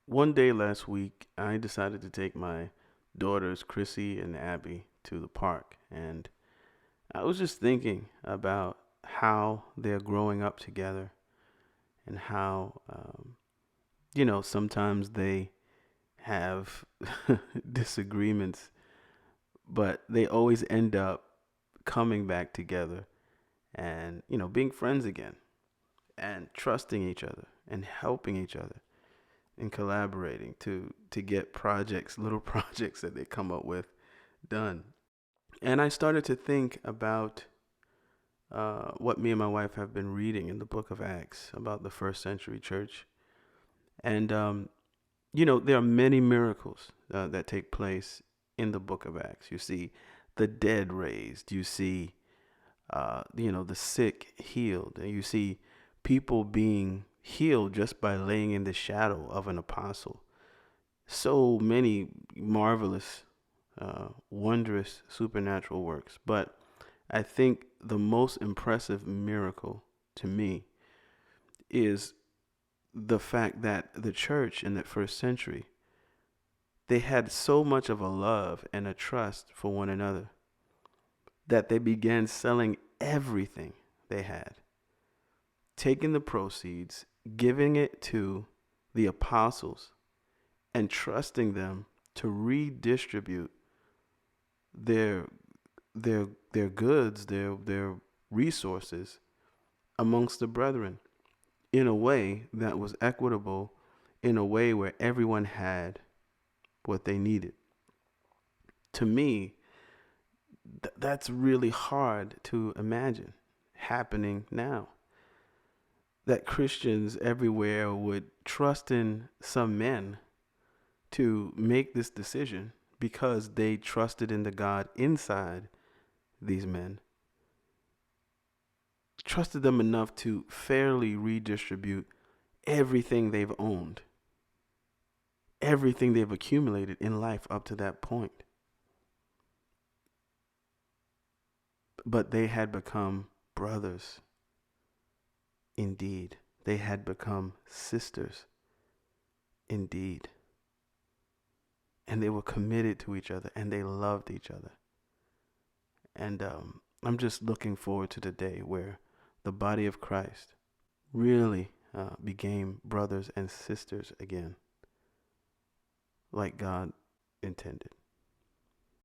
One day last week, I decided to take my daughters, Chrissy and Abby, to the park. And I was just thinking about how they're growing up together and how, sometimes they have disagreements, but they always end up coming back together and, being friends again and trusting each other and helping each other and collaborating to get projects, little projects that they come up with done. And I started to think about what me and my wife have been reading in the book of Acts about the first century church. And, there are many miracles that take place in the book of Acts. You see the dead raised, you see, the sick healed, and you see people being healed just by laying in the shadow of an apostle. So many marvelous, wondrous supernatural works. But I think the most impressive miracle to me is the fact that the church in that first century, they had so much of a love and a trust for one another that they began selling everything they had, taking the proceeds, giving it to the apostles, and trusting them to redistribute their their goods, their resources amongst the brethren in a way that was equitable, in a way where everyone had what they needed. To me, that's really hard to imagine happening now. That Christians everywhere would trust in some men to make this decision because they trusted in the God inside these men, trusted them enough to fairly redistribute everything they've owned, everything they've accumulated in life up to that point. But they had become brothers indeed. They had become sisters indeed. And they were committed to each other and they loved each other. And I'm just looking forward to the day where the body of Christ really became brothers and sisters again, like God intended.